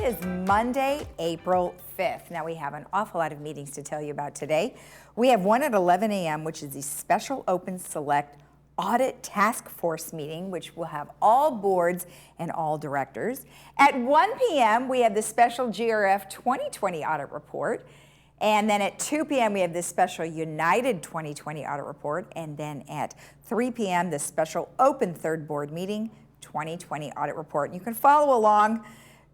is Monday, April 5th. Now we have an awful lot of meetings to tell you about today. We have one at 11 a.m., which is the special open select audit task force meeting, which will have all boards and all directors. At 1 p.m., we have the special GRF 2020 audit report. And then at 2 p.m., we have the special United 2020 audit report. And then at 3 p.m., the special open third board meeting 2020 audit report. And you can follow along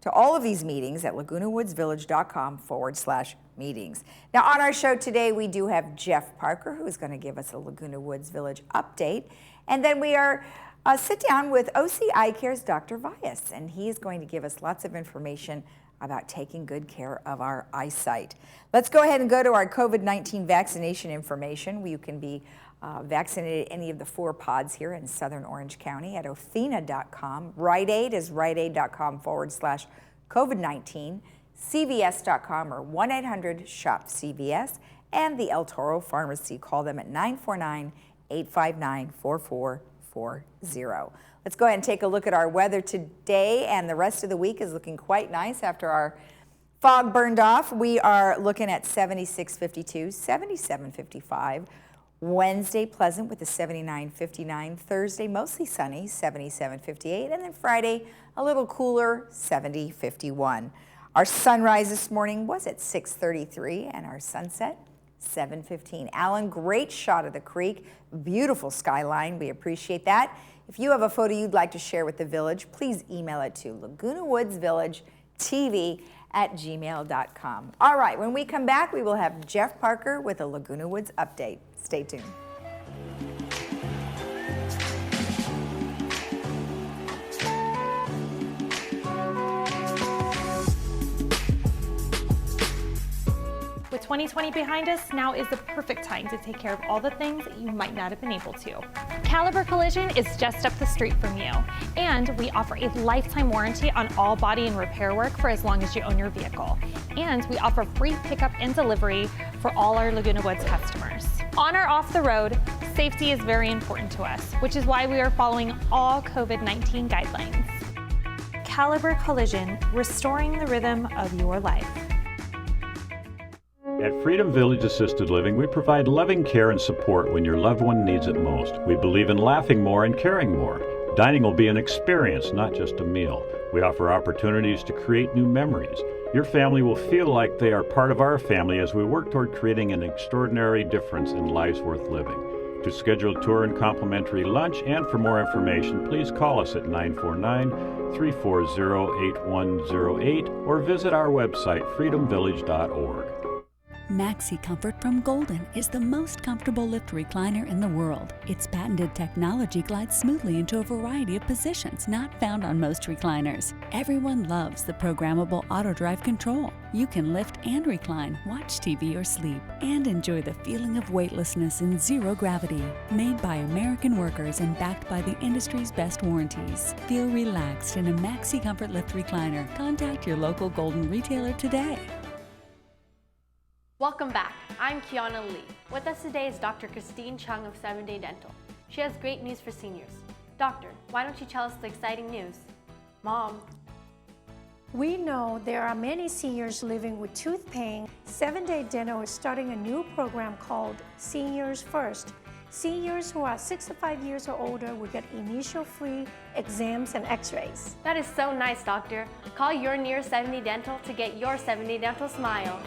to all of these meetings at lagunawoodsvillage.com/meetings. Now on our show today, we do have Jeff Parker, who's going to give us a Laguna Woods Village update. And then we are sit down with OC Eye Care's Dr. Vyas, and he is going to give us lots of information about taking good care of our eyesight. Let's go ahead and go to our COVID-19 vaccination information. You can be vaccinated at any of the 4 pods here in Southern Orange County at othina.com. Rite Aid is riteaid.com/COVID-19. CVS.com or 1-800-SHOP-CVS. And the El Toro Pharmacy. Call them at 949-859-4440. Let's go ahead and take a look at our weather today, and the rest of the week is looking quite nice after our fog burned off. We are looking at 76.52, 77.55. Wednesday, pleasant with a 79.59. Thursday, mostly sunny, 77.58. And then Friday, a little cooler, 70.51. Our sunrise this morning was at 6:33, and our sunset, 7:15. Alan, great shot of the creek. Beautiful skyline. We appreciate that. If you have a photo you'd like to share with the village, please email it to lagunawoodsvillagetv@gmail.com. All right, when we come back, we will have Jeff Parker with a Laguna Woods update. Stay tuned. With 2020 behind us, now is the perfect time to take care of all the things that you might not have been able to. Caliber Collision is just up the street from you, and we offer a lifetime warranty on all body and repair work for as long as you own your vehicle. And we offer free pickup and delivery for all our Laguna Woods customers. On or off the road, safety is very important to us, which is why we are following all COVID-19 guidelines. Caliber Collision, restoring the rhythm of your life. At Freedom Village Assisted Living, we provide loving care and support when your loved one needs it most. We believe in laughing more and caring more. Dining will be an experience, not just a meal. We offer opportunities to create new memories. Your family will feel like they are part of our family as we work toward creating an extraordinary difference in lives worth living. To schedule a tour and complimentary lunch and for more information, please call us at 949-340-8108 or visit our website, freedomvillage.org. Maxi Comfort from Golden is the most comfortable lift recliner in the world. Its patented technology glides smoothly into a variety of positions not found on most recliners. Everyone loves the programmable auto drive control. You can lift and recline, watch TV or sleep, and enjoy the feeling of weightlessness in zero gravity. Made by American workers and backed by the industry's best warranties. Feel relaxed in a Maxi Comfort lift recliner. Contact your local Golden retailer today. Welcome back. I'm Kiana Lee. With us today is Dr. Christine Chung of 7-Day Dental. She has great news for seniors. Doctor, why don't you tell us the exciting news? Mom. We know there are many seniors living with tooth pain. 7-Day Dental is starting a new program called Seniors First. Seniors who are 65 years or older will get initial free exams and x-rays. That is so nice, Doctor. Call your nearest 7-Day Dental to get your 7-Day Dental smile.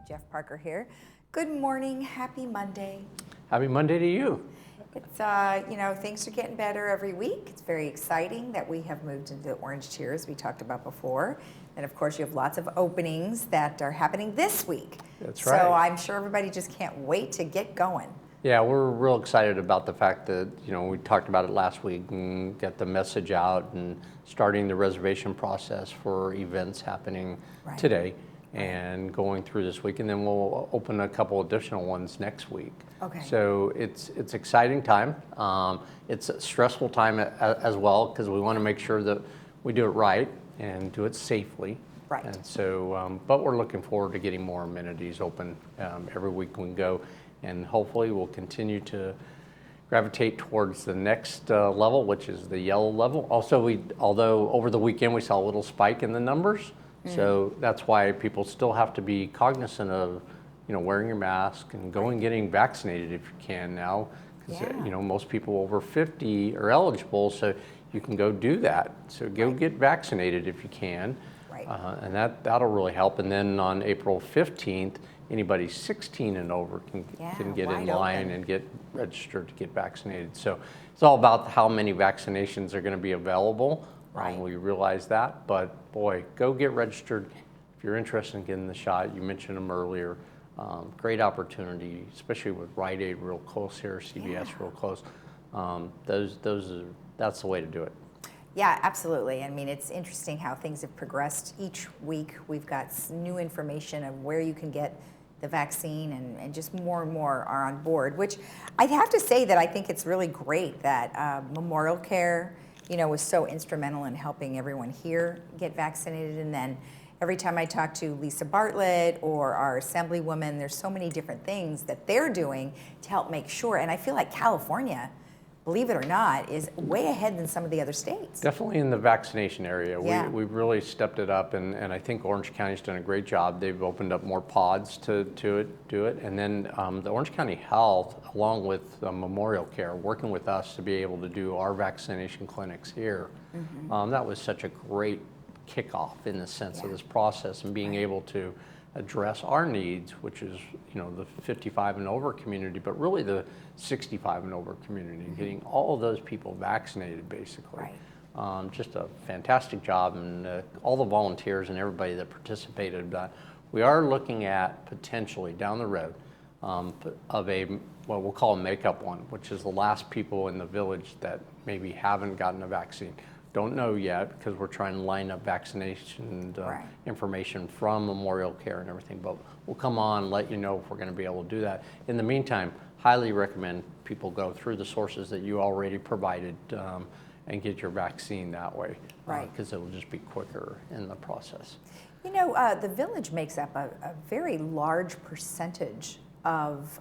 Jeff Parker here. Good morning, happy Monday. Happy Monday to you. It's, things are getting better every week. It's very exciting that we have moved into the orange tiers we talked about before. And of course, you have lots of openings that are happening this week. That's right. So I'm sure everybody just can't wait to get going. Yeah, we're real excited about the fact that, we talked about it last week and get the message out and starting the reservation process for events happening today. and going through this week, and then we'll open a couple additional ones next week. Okay. So it's exciting time. It's a stressful time as well, because we want to make sure that we do it right and do it safely. Right. And so, but we're looking forward to getting more amenities open every week we can go, and hopefully we'll continue to gravitate towards the next level, which is the yellow level. Also, although over the weekend we saw a little spike in the numbers, so that's why people still have to be cognizant of, wearing your mask and going and getting vaccinated if you can now, because most people over 50 are eligible, so you can go do that. So go get vaccinated if you can, and that'll really help. And then on April 15th, anybody 16 and over can get in line and get registered to get vaccinated. So it's all about how many vaccinations are going to be available. We realize that, but boy, go get registered if you're interested in getting the shot. You mentioned them earlier. Great opportunity, especially with Rite Aid real close here, CVS real close. That's the way to do it. Yeah, absolutely. I mean, it's interesting how things have progressed. Each week we've got new information of where you can get the vaccine, and just more and more are on board, which I'd have to say that I think it's really great that Memorial Care, was so instrumental in helping everyone here get vaccinated. And then every time I talk to Lisa Bartlett or our Assemblywoman, there's so many different things that they're doing to help make sure. And I feel like California, believe it or not, is way ahead than some of the other states. Definitely in the vaccination area. Yeah. We've really stepped it up, and I think Orange County's done a great job. They've opened up more pods to do it. And then the Orange County Health, along with Memorial Care, working with us to be able to do our vaccination clinics here. That was such a great kickoff in the sense of this process, and being able to address our needs, which is the 55 and over community, but really the 65 and over community, getting all of those people vaccinated basically. Just a fantastic job, and all the volunteers and everybody that participated. We are looking at potentially down the road of what we'll call a makeup one, which is the last people in the village that maybe haven't gotten a vaccine. Don't know yet, because we're trying to line up vaccination information from Memorial Care and everything, but we'll come on and let you know if we're going to be able to do that. In the meantime, highly recommend people go through the sources that you already provided and get your vaccine that way, because it'll just be quicker in the process. The village makes up a very large percentage of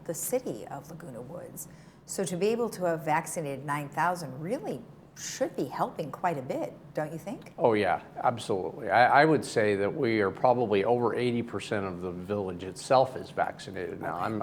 the city of Laguna Woods. So to be able to have vaccinated 9,000 really should be helping quite a bit, don't you think? Oh yeah, absolutely. I would say that we are probably over 80% of the village itself is vaccinated now. I'm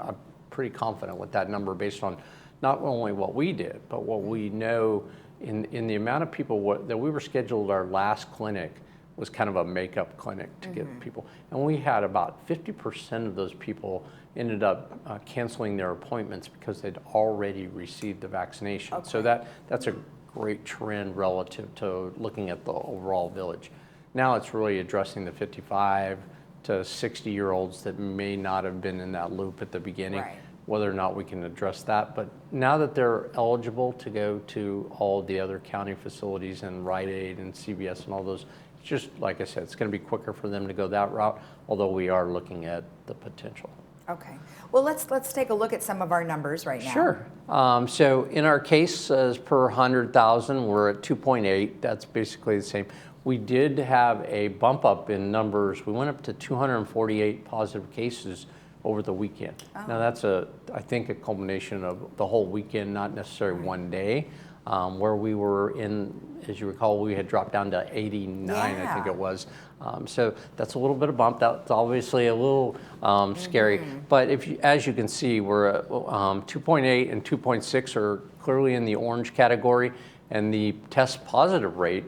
pretty confident with that number based on not only what we did, but what we know in the amount of people that we were scheduled. Our last clinic was kind of a makeup clinic to get people, and we had about 50% of those people ended up canceling their appointments because they'd already received the vaccination. So that's a great trend relative to looking at the overall village. Now it's really addressing the 55 to 60-year-olds that may not have been in that loop at the beginning, whether or not we can address that. But now that they're eligible to go to all the other county facilities and Rite Aid and CVS and all those, it's just, like I said, it's going to be quicker for them to go that route, although we are looking at the potential. Okay. Well, let's take a look at some of our numbers right now. Sure. So in our case, as per 100,000, we're at 2.8. That's basically the same. We did have a bump up in numbers. We went up to 248 positive cases over the weekend. Now that's I think a culmination of the whole weekend, not necessarily one day, where we were as you recall, we had dropped down to 89, I think it was. So that's a little bit of bump. That's obviously a little scary. But as you can see, we're at 2.8 and 2.6 are clearly in the orange category, and the test positive rate,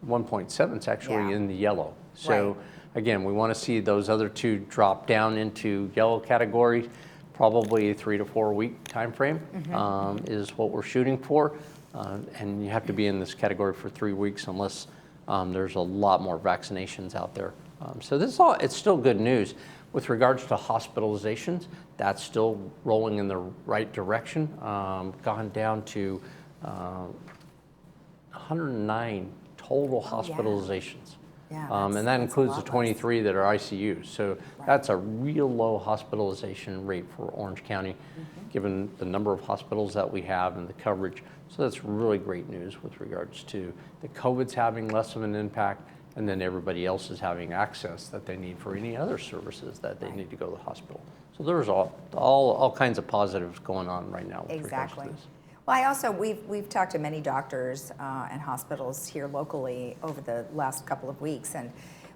1.7, is actually in the yellow. So again, we want to see those other two drop down into yellow category. Probably a 3 to 4 week time frame is what we're shooting for. And you have to be in this category for 3 weeks unless there's a lot more vaccinations out there. So it's still good news. With regards to hospitalizations, that's still rolling in the right direction. Gone down to 109 total hospitalizations. Yeah, and that that's a includes the lot less. 23 that are ICUs. So that's a real low hospitalization rate for Orange County, given the number of hospitals that we have and the coverage. So that's really great news with regards to the COVID's having less of an impact, and then everybody else is having access that they need for any other services that they need to go to the hospital. So there's all kinds of positives going on right now with regards to this. Well, we've talked to many doctors and hospitals here locally over the last couple of weeks, and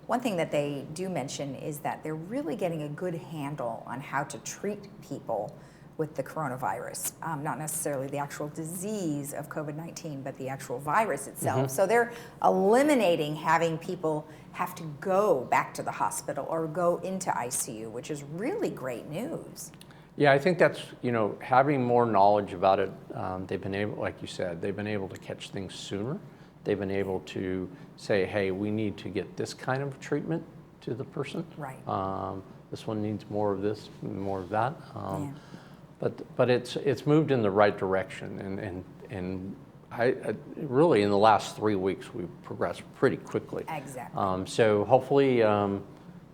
one thing that they do mention is that they're really getting a good handle on how to treat people with the coronavirus, not necessarily the actual disease of COVID-19, but the actual virus itself. So they're eliminating having people have to go back to the hospital or go into ICU, which is really great news. Yeah, I think that's, having more knowledge about it, they've been able, like you said, they've been able to catch things sooner. They've been able to say, hey, we need to get this kind of treatment to the person. Right. This one needs more of this, more of that. But it's moved in the right direction, and I really in the last 3 weeks we've progressed pretty quickly. Exactly. So hopefully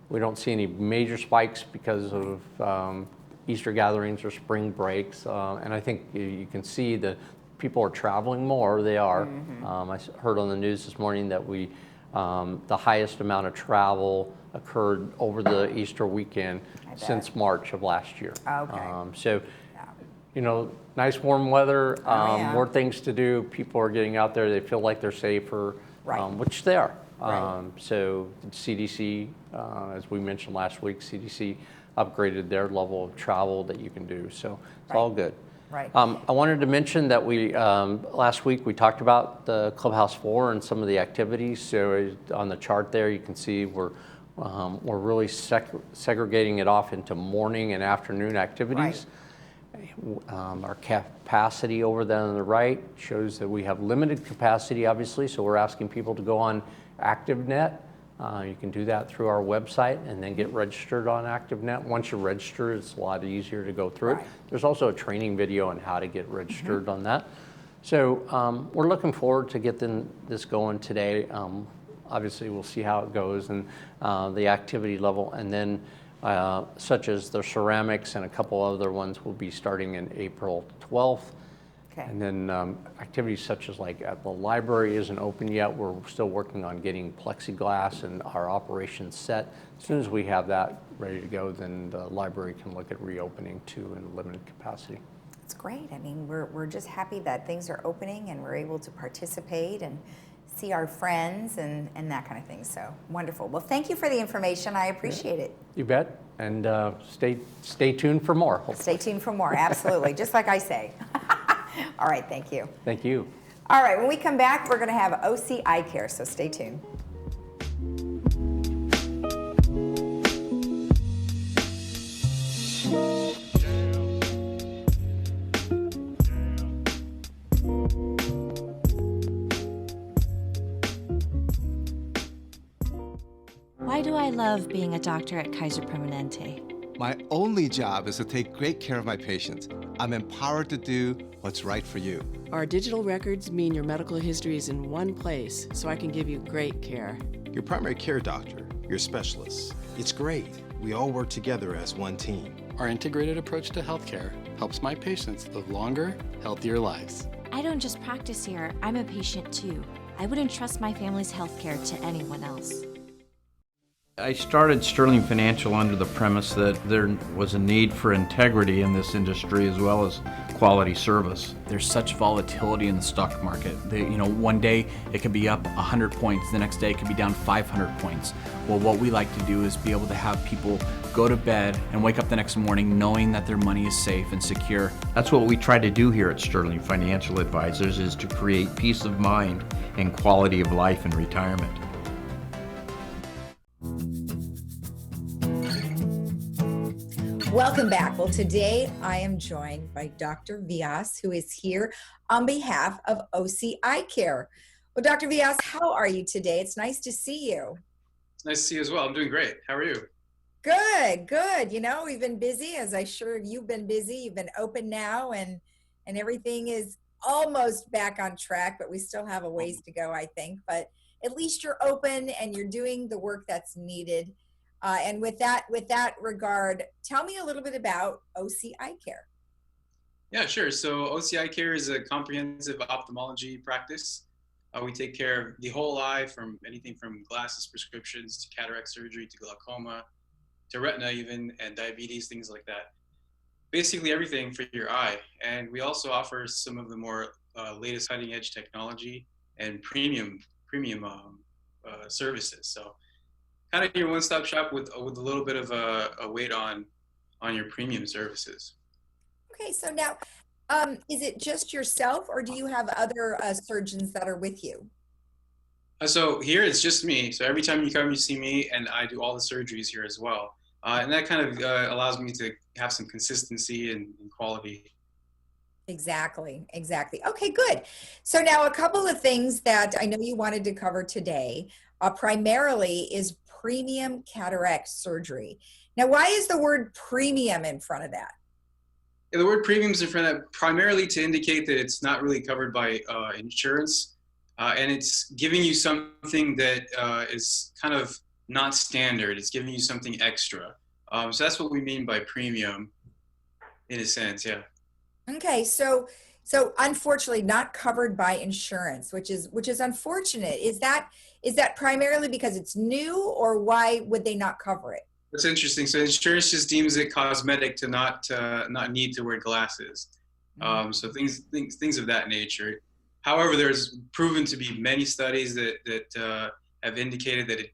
we don't see any major spikes because of Easter gatherings or spring breaks, and I think you can see that people are traveling more. They are. I heard on the news this morning that the highest amount of travel occurred over the Easter weekend since March of last year. So, nice warm weather, more things to do. People are getting out there. They feel like they're safer, which they are. So CDC, as we mentioned last week, CDC upgraded their level of travel that you can do. So it's all good. Right. I wanted to mention that we last week we talked about the Clubhouse 4 and some of the activities. So on the chart there, you can see we're really segregating it off into morning and afternoon activities. Our capacity over there on the right shows that we have limited capacity, obviously. So we're asking people to go on ActiveNet. You can do that through our website and then get registered on ActiveNet. Once you're registered, it's a lot easier to go through it. There's also a training video on how to get registered on that. So we're looking forward to getting this going today. Obviously, we'll see how it goes and the activity level. And then such as the ceramics and a couple other ones will be starting in April 12th. And then activities such as like at the library isn't open yet. We're still working on getting plexiglass and our operations set. As soon as we have that ready to go, then the library can look at reopening too in limited capacity. It's great. I mean, we're just happy that things are opening and we're able to participate and see our friends and that kind of thing. So wonderful. Well, thank you for the information. I appreciate it. You bet. And stay tuned for more. Hopefully. Stay tuned for more. Absolutely. Just like I say. All right, thank you. Thank you. All right, when we come back, we're going to have OC Eye Care, so stay tuned. Why do I love being a doctor at Kaiser Permanente? My only job is to take great care of my patients. I'm empowered to do what's right for you. Our digital records mean your medical history is in one place, so I can give you great care. Your primary care doctor, your specialists. It's great. We all work together as one team. Our integrated approach to healthcare helps my patients live longer, healthier lives. I don't just practice here, I'm a patient too. I wouldn't trust my family's healthcare to anyone else. I started Sterling Financial under the premise that there was a need for integrity in this industry as well as quality service. There's such volatility in the stock market. One day it could be up 100 points, the next day it could be down 500 points. Well, what we like to do is be able to have people go to bed and wake up the next morning knowing that their money is safe and secure. That's what we try to do here at Sterling Financial Advisors, is to create peace of mind and quality of life in retirement. Welcome back. Well, today I am joined by Dr. Vyas, who is here on behalf of OC Eye Care. Well, Dr. Vyas, how are you today? It's nice to see you. It's nice to see you as well. I'm doing great. How are you? Good, good. We've been busy, as I'm sure you've been busy. You've been open now, and everything is almost back on track, but we still have a ways to go, I think. But at least you're open and you're doing the work that's needed. And with that regard, tell me a little bit about OCI Care. Yeah, sure. So OCI Care is a comprehensive ophthalmology practice. We take care of the whole eye, from anything from glasses prescriptions to cataract surgery to glaucoma to retina even, and diabetes, things like that. Basically everything for your eye. And we also offer some of the more latest cutting edge technology and premium services. So kind of your one-stop shop with a little bit of a weight on your premium services. Okay, so now, is it just yourself, or do you have other surgeons that are with you? So here it's just me. So every time you come, you see me, and I do all the surgeries here as well. And that kind of allows me to have some consistency and quality. Exactly. Okay, good. So now a couple of things that I know you wanted to cover today, primarily is premium cataract surgery. Now, why is the word premium in front of that? Yeah, the word premium is in front of that primarily to indicate that it's not really covered by insurance, and it's giving you something that is kind of not standard. It's giving you something extra. So that's what we mean by premium, in a sense, yeah. Okay, so unfortunately not covered by insurance, which is unfortunate. Is that primarily because it's new, or why would they not cover it? That's interesting. So insurance just deems it cosmetic to not need to wear glasses. So things of that nature. However, there's proven to be many studies that have indicated that it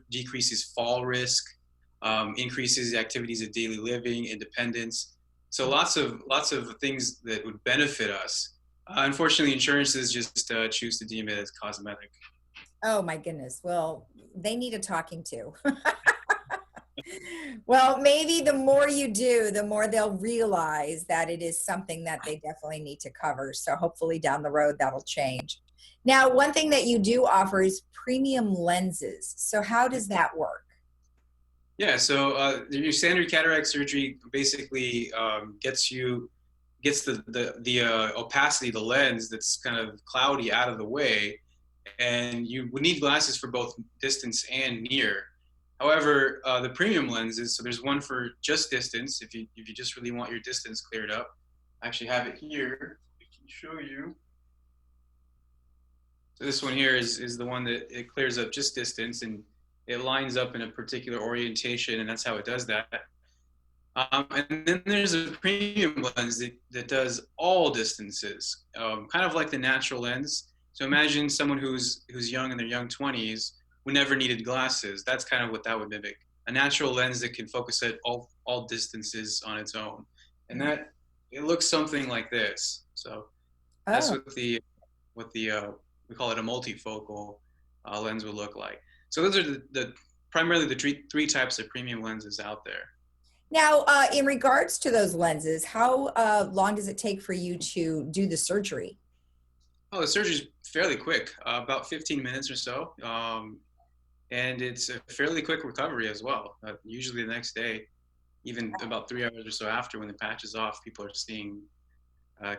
decreases fall risk, increases the activities of daily living, independence. So lots of things that would benefit us. Unfortunately, insurances just choose to deem it as cosmetic. Oh my goodness. Well, they need a talking to. Well, maybe the more you do, the more they'll realize that it is something that they definitely need to cover. So hopefully down the road that'll change. Now, one thing that you do offer is premium lenses. So how does that work? Yeah, so your standard cataract surgery basically gets the opacity, the lens that's kind of cloudy, out of the way, and you would need glasses for both distance and near. However, the premium lenses, so there's one for just distance, if you just really want your distance cleared up. I actually have it here. I can show you. So this one here is the one that it clears up just distance, and it lines up in a particular orientation, and that's how it does that. And then there's a premium lens that does all distances, kind of like the natural lens. So imagine someone who's young, in their young 20s, who never needed glasses. That's kind of what that would mimic. A natural lens that can focus at all distances on its own. And that, it looks something like this. So that's what we call it a multifocal lens would look like. So those are primarily the three types of premium lenses out there. Now, in regards to those lenses, how long does it take for you to do the surgery? Oh, the surgery is fairly quick, about 15 minutes or so. And it's a fairly quick recovery as well. Usually the next day, even about 3 hours or so after, when the patch is off, people are seeing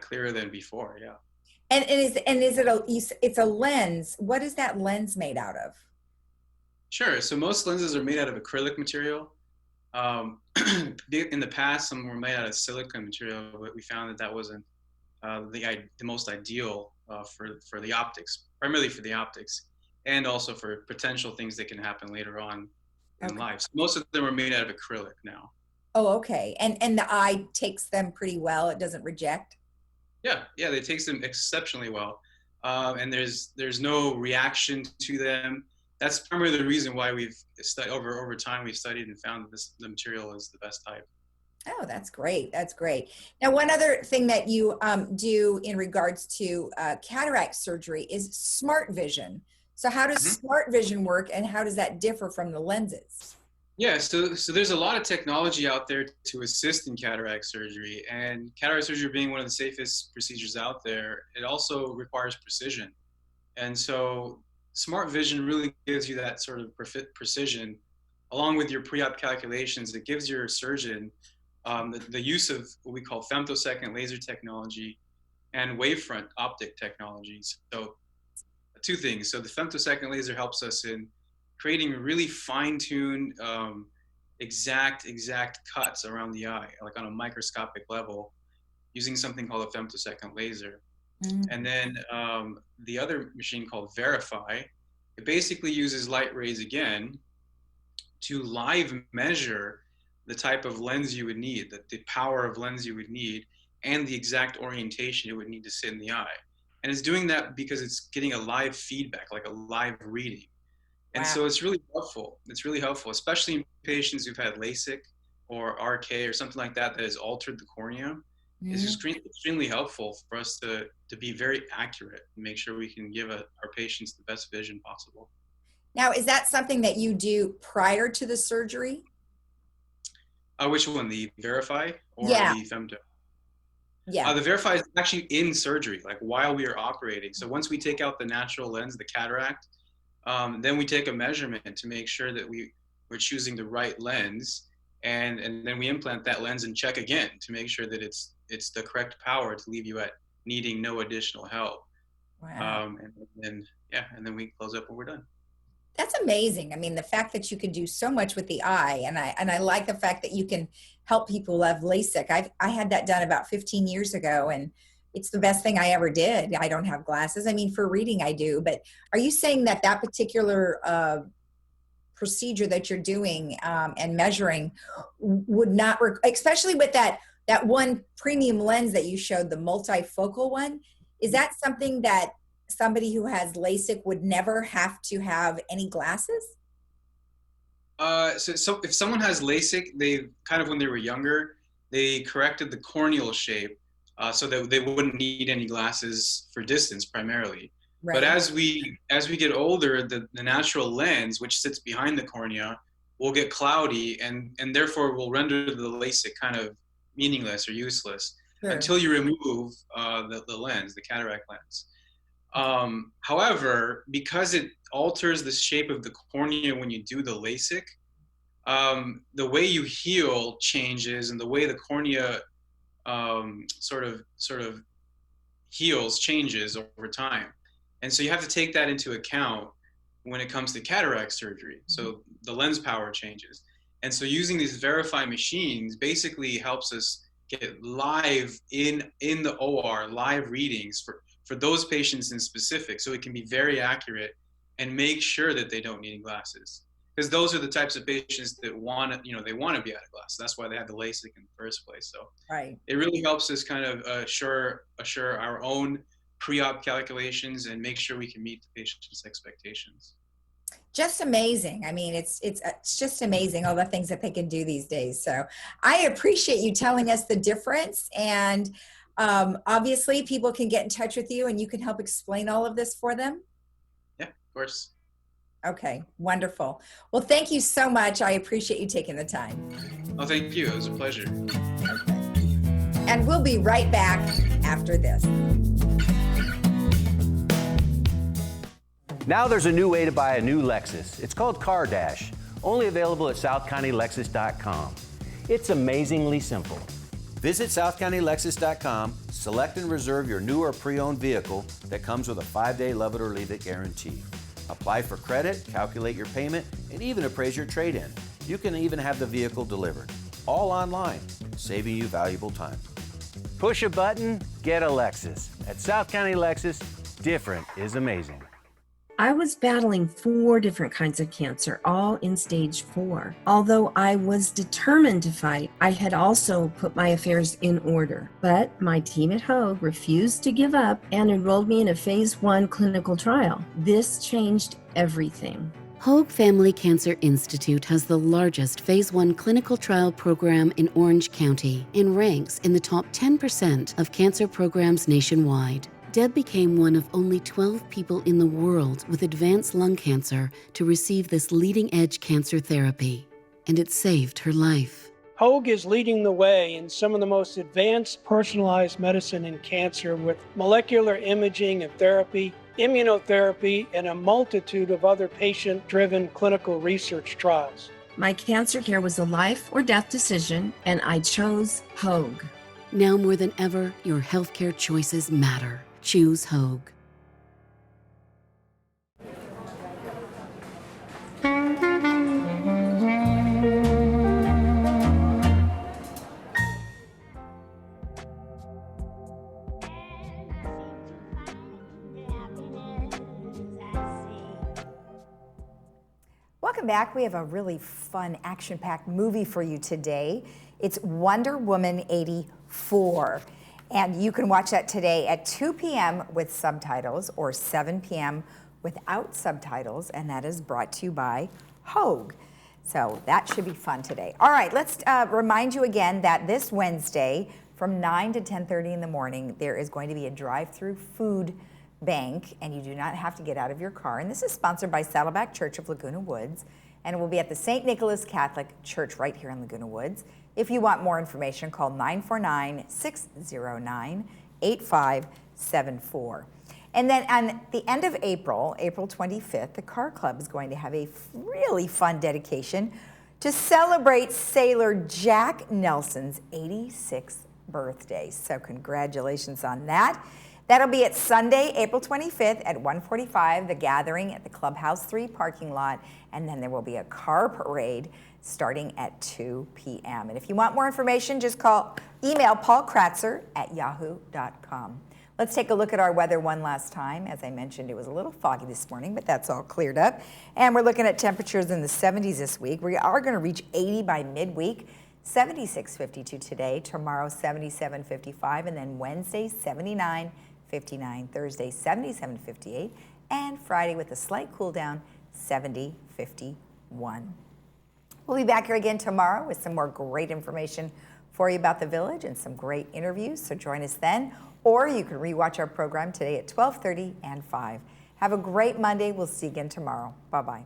clearer than before, yeah. And it's a lens. What is that lens made out of? Sure, so most lenses are made out of acrylic material. In the past, some were made out of silicone material, but we found that wasn't the most ideal for the optics, primarily for the optics, and also for potential things that can happen later on in life. So most of them are made out of acrylic now. Oh, okay. And the eye takes them pretty well. It doesn't reject? Yeah, it takes them exceptionally well. And there's no reaction to them. That's primarily the reason why we've studied over time. We've studied and found that the material is the best type. Oh, that's great. That's great. Now, one other thing that you do in regards to cataract surgery is smart vision. So how does smart vision work, and how does that differ from the lenses? Yeah, so there's a lot of technology out there to assist in cataract surgery, and cataract surgery being one of the safest procedures out there, it also requires precision. And so smart vision really gives you that sort of precision, along with your pre-op calculations. It gives your surgeon the use of what we call femtosecond laser technology and wavefront optic technologies. So two things. So the femtosecond laser helps us in creating really fine-tuned, exact cuts around the eye, like on a microscopic level, using something called a femtosecond laser. And then the other machine called Verify, it basically uses light rays again to live measure the type of lens you would need, the power of lens you would need, and the exact orientation it would need to sit in the eye. And it's doing that because it's getting a live feedback, like a live reading. And so it's really helpful. It's really helpful, especially in patients who've had LASIK or RK or something like that that has altered the cornea. It's extremely helpful for us to be very accurate and make sure we can give our patients the best vision possible. Now, is that something that you do prior to the surgery? Which one, the Verify or the Femto? Yeah. The Verify is actually in surgery, like while we are operating. So once we take out the natural lens, the cataract, then we take a measurement to make sure that we're choosing the right lens, and then we implant that lens and check again to make sure that it's the correct power to leave you at needing no additional help. Wow. And then we close up when we're done. That's amazing. I mean, the fact that you can do so much with the eye, and I like the fact that you can help people who have LASIK. I had that done about 15 years ago, and it's the best thing I ever did. I don't have glasses. I mean, for reading I do, but are you saying that that particular procedure that you're doing and measuring would not, especially with that one premium lens that you showed, the multifocal one, is that something that somebody who has LASIK would never have to have any glasses? So if someone has LASIK, they kind of, when they were younger, they corrected the corneal shape so that they wouldn't need any glasses for distance primarily. Right. But as we get older, the natural lens, which sits behind the cornea, will get cloudy and therefore will render the LASIK kind of meaningless or useless until you remove the lens, the cataract lens. However, because it alters the shape of the cornea when you do the LASIK, the way you heal changes, and the way the cornea sort of heals changes over time. And so you have to take that into account when it comes to cataract surgery. So the lens power changes. And so using these Verify machines basically helps us get live in the OR, live readings for those patients in specific, so it can be very accurate and make sure that they don't need glasses. Because those are the types of patients that want to, they want to be out of glasses. That's why they had the LASIK in the first place. So it really helps us kind of assure our own pre-op calculations and make sure we can meet the patient's expectations. Just amazing. I mean, it's just amazing all the things that they can do these days. So I appreciate you telling us the difference, and obviously people can get in touch with you and you can help explain all of this for them. Yeah, of course. Okay, wonderful. Well, thank you so much. I appreciate you taking the time. Oh, thank you. It was a pleasure. Okay. And we'll be right back after this. Now there's a new way to buy a new Lexus. It's called Car Dash, only available at SouthCountyLexus.com. It's amazingly simple. Visit SouthCountyLexus.com, select and reserve your new or pre-owned vehicle that comes with a 5-day love it or leave it guarantee. Apply for credit, calculate your payment, and even appraise your trade-in. You can even have the vehicle delivered, all online, saving you valuable time. Push a button, get a Lexus. At South County Lexus, different is amazing. I was battling 4 different kinds of cancer, all in stage 4. Although I was determined to fight, I had also put my affairs in order. But my team at Hoag refused to give up and enrolled me in a phase 1 clinical trial. This changed everything. Hoag Family Cancer Institute has the largest phase 1 clinical trial program in Orange County and ranks in the top 10% of cancer programs nationwide. Deb became one of only 12 people in the world with advanced lung cancer to receive this leading-edge cancer therapy, and it saved her life. Hoag is leading the way in some of the most advanced personalized medicine in cancer with molecular imaging and therapy, immunotherapy, and a multitude of other patient-driven clinical research trials. My cancer care was a life or death decision, and I chose Hoag. Now more than ever, your healthcare choices matter. Choose Hoag. Welcome back. We have a really fun, action-packed movie for you today. It's Wonder Woman 84. And you can watch that today at 2 p.m. with subtitles or 7 p.m. without subtitles, and that is brought to you by Hogue. So that should be fun today. All right, let's remind you again that this Wednesday from 9 to 10:30 in the morning, there is going to be a drive-through food bank, and you do not have to get out of your car. And this is sponsored by Saddleback Church of Laguna Woods, and it will be at the St. Nicholas Catholic Church right here in Laguna Woods. If you want more information, call 949-609-8574. And then on the end of April, April 25th, the Car Club is going to have a really fun dedication to celebrate Sailor Jack Nelson's 86th birthday. So congratulations on that. That'll be at Sunday, April 25th at 1:45, the gathering at the Clubhouse 3 parking lot, and then there will be a car parade starting at 2 p.m. And if you want more information, just email Paul Kratzer at yahoo.com. Let's take a look at our weather one last time. As I mentioned, it was a little foggy this morning, but that's all cleared up. And we're looking at temperatures in the 70s this week. We are going to reach 80 by midweek, 76-52 today, tomorrow 77-55, and then Wednesday 79-59, Thursday 77-58, and Friday with a slight cool down 70-51. We'll be back here again tomorrow with some more great information for you about the village and some great interviews, so join us then. Or you can rewatch our program today at 12:30 and 5. Have a great Monday. We'll see you again tomorrow. Bye-bye.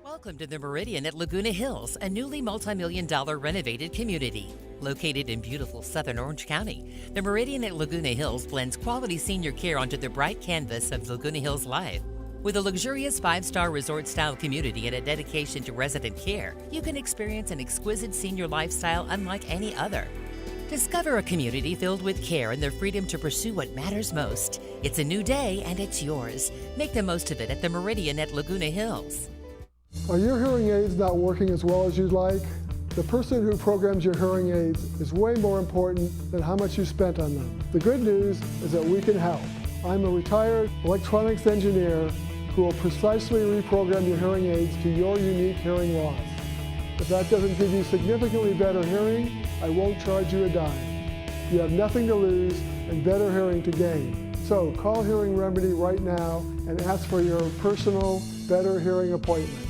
Welcome to the Meridian at Laguna Hills, a newly multi-million-dollar renovated community. Located in beautiful southern Orange County, the Meridian at Laguna Hills blends quality senior care onto the bright canvas of Laguna Hills Live. With a luxurious 5-star resort-style community and a dedication to resident care, you can experience an exquisite senior lifestyle unlike any other. Discover a community filled with care and the freedom to pursue what matters most. It's a new day and it's yours. Make the most of it at the Meridian at Laguna Hills. Are your hearing aids not working as well as you'd like? The person who programs your hearing aids is way more important than how much you spent on them. The good news is that we can help. I'm a retired electronics engineer who will precisely reprogram your hearing aids to your unique hearing loss. If that doesn't give you significantly better hearing, I won't charge you a dime. You have nothing to lose and better hearing to gain. So call Hearing Remedy right now and ask for your personal better hearing appointment.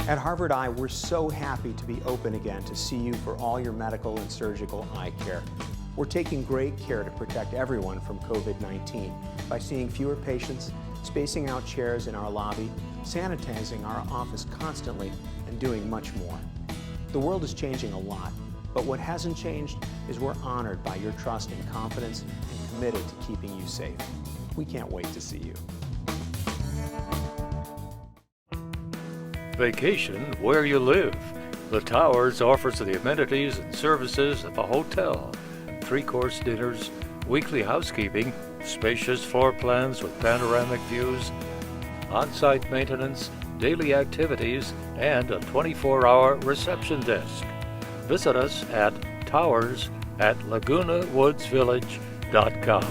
At Harvard Eye, we're so happy to be open again to see you for all your medical and surgical eye care. We're taking great care to protect everyone from COVID-19 by seeing fewer patients, spacing out chairs in our lobby, sanitizing our office constantly, and doing much more. The world is changing a lot, but what hasn't changed is we're honored by your trust and confidence and committed to keeping you safe. We can't wait to see you. Vacation where you live. The Towers offers the amenities and services of a hotel. 3-course dinners, weekly housekeeping, spacious floor plans with panoramic views, on-site maintenance, daily activities, and a 24-hour reception desk. Visit us at towers@lagunawoodsvillage.com.